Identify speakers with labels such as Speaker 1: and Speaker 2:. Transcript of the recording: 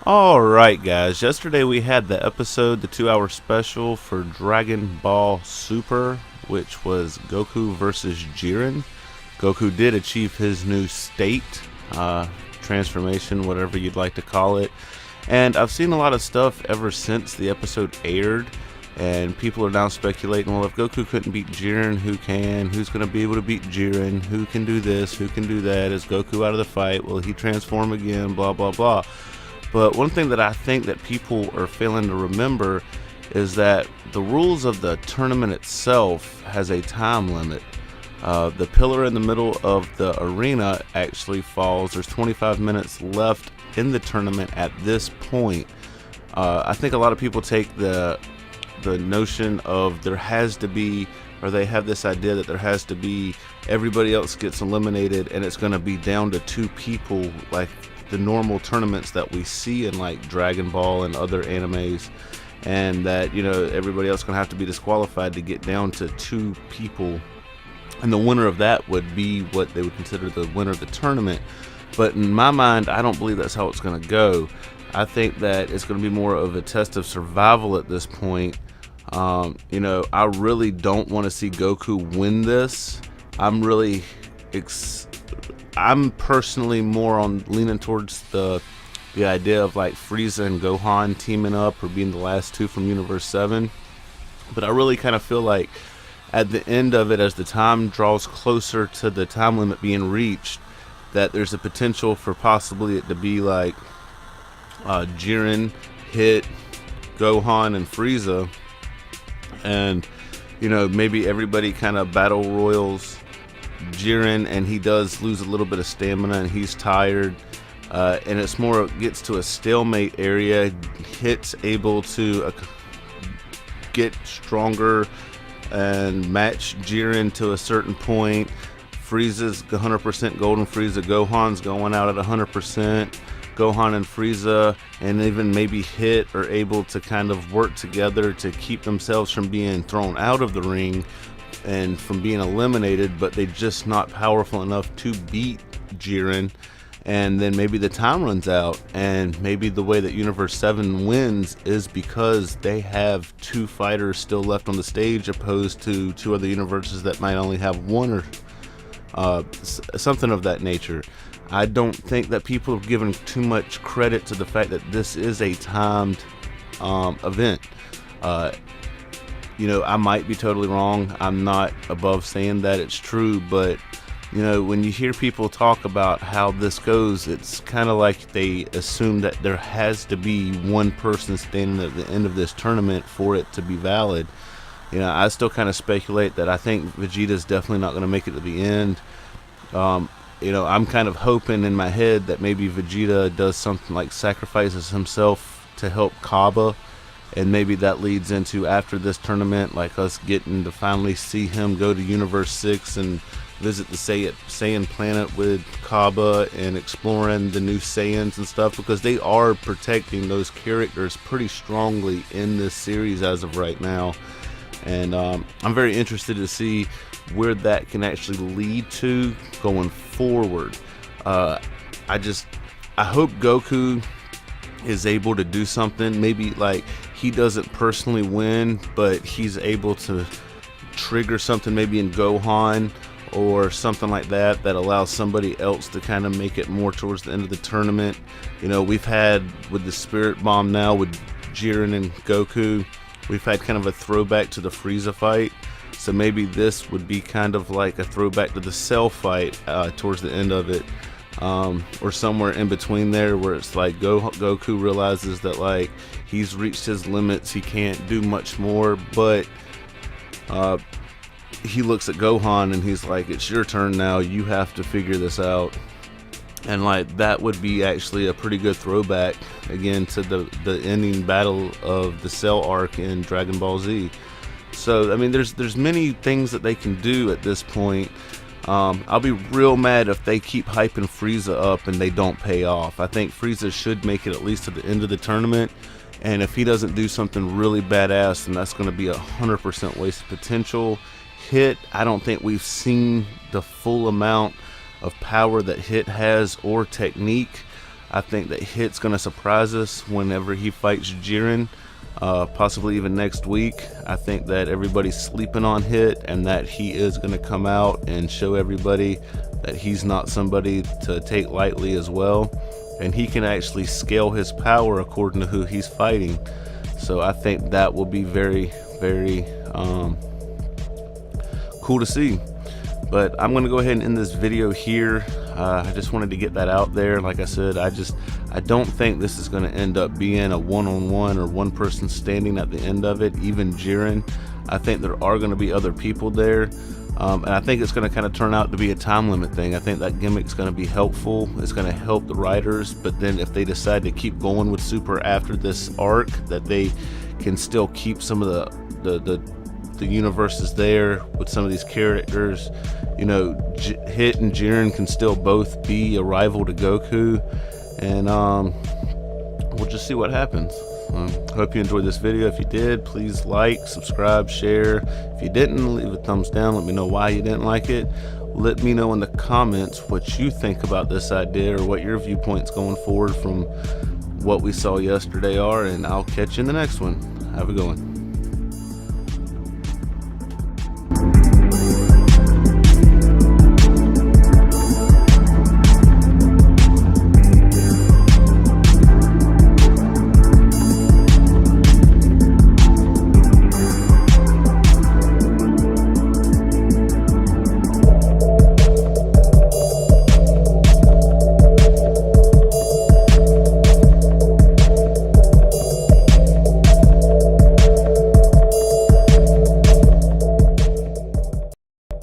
Speaker 1: Alright guys, yesterday we had the episode, the 2 hour special for Dragon Ball Super, which was Goku versus Jiren. Goku did achieve his new state, transformation, whatever you'd like to call it. And I've seen a lot of stuff ever since the episode aired, and people are now speculating, well, if Goku couldn't beat Jiren, who can? Who's going to be able to beat Jiren? Who can do this? Who can do that? Is Goku out of the fight? Will he transform again? Blah, blah, blah. But one thing that I think that people are failing to remember is that the rules of the tournament itself has a time limit. The pillar in the middle of the arena actually falls. There's 25 minutes left in the tournament at this point. I think a lot of people take the notion of there has to be, or they have this idea that there has to be, everybody else gets eliminated and it's going to be down to two people like the normal tournaments that we see in like Dragon Ball and other animes, and that, you know, everybody else gonna have to be disqualified to get down to two people, and the winner of that would be what they would consider the winner of the tournament. But in my mind, I don't believe that's how it's gonna go. I think that it's gonna be more of a test of survival at this point. You know, I really don't want to see Goku win this. I'm personally more on leaning towards the idea of like Frieza and Gohan teaming up or being the last two from Universe 7. But I really kind of feel like at the end of it, as the time draws closer to the time limit being reached, that there's a potential for possibly it to be like Jiren hit Gohan and Frieza, and, you know, maybe everybody kind of battle royals Jiren, and he does lose a little bit of stamina and he's tired, and it's more, gets to a stalemate area. Hit's able to get stronger and match Jiren to a certain point. Frieza's 100% golden Frieza. Gohan's going out at 100%. Gohan and Frieza and even maybe Hit are able to kind of work together to keep themselves from being thrown out of the ring and from being eliminated, but they're just not powerful enough to beat Jiren. And then maybe the time runs out, and maybe the way that Universe 7 wins is because they have two fighters still left on the stage, opposed to two other universes that might only have one, or something of that nature. I don't think that people have given too much credit to the fact that this is a timed event. You know, I might be totally wrong. I'm not above saying that it's true, but, you know, when you hear people talk about how this goes, it's kind of like they assume that there has to be one person standing at the end of this tournament for it to be valid. You know, I still kind of speculate that I think Vegeta's definitely not going to make it to the end. You know, I'm kind of hoping in my head that maybe Vegeta does something like sacrifices himself to help Kaba. And maybe that leads into, after this tournament, like us getting to finally see him go to Universe 6 and visit the Saiyan planet with Kaba and exploring the new Saiyans and stuff, because they are protecting those characters pretty strongly in this series as of right now. And I'm very interested to see where that can actually lead to going forward. I hope Goku is able to do something. Maybe like he doesn't personally win, but he's able to trigger something maybe in Gohan or something like that, that allows somebody else to kind of make it more towards the end of the tournament. You know, we've had with the Spirit Bomb now with Jiren and Goku, we've had kind of a throwback to the Frieza fight. So maybe this would be kind of like a throwback to the Cell fight towards the end of it. Or somewhere in between there, where it's like Goku realizes that like he's reached his limits, he can't do much more, but he looks at Gohan and he's like, it's your turn now, you have to figure this out. And like that would be actually a pretty good throwback again to the ending battle of the Cell arc in Dragon Ball Z. So I mean, there's many things that they can do at this point. I'll be real mad if they keep hyping Frieza up and they don't pay off. I think Frieza should make it at least to the end of the tournament, and if he doesn't do something really badass, then that's going to be 100% wasted potential. Hit, I don't think we've seen the full amount of power that Hit has, or technique. I think that Hit's gonna surprise us whenever he fights Jiren, possibly even next week. I think that everybody's sleeping on Hit, and that he is gonna come out and show everybody that he's not somebody to take lightly as well, and he can actually scale his power according to who he's fighting. So I think that will be very, very cool to see. But I'm gonna go ahead and end this video here. I just wanted to get that out there. Like I said, I don't think this is gonna end up being a one-on-one or one person standing at the end of it, even Jiren. I think there are gonna be other people there. And I think it's going to kind of turn out to be a time limit thing. I think that gimmick's going to be helpful. It's going to help the writers, but then if they decide to keep going with Super after this arc, that they can still keep some of the universes there with some of these characters. You know, Hit and Jiren can still both be a rival to Goku, and we'll just see what happens. Hope you enjoyed this video. If you did, please like, subscribe, share. If you didn't, leave a thumbs down. Let me know why you didn't like it. Let me know in the comments what you think about this idea, or what your viewpoints going forward from what we saw yesterday are, and I'll catch you in the next one. Have a good one.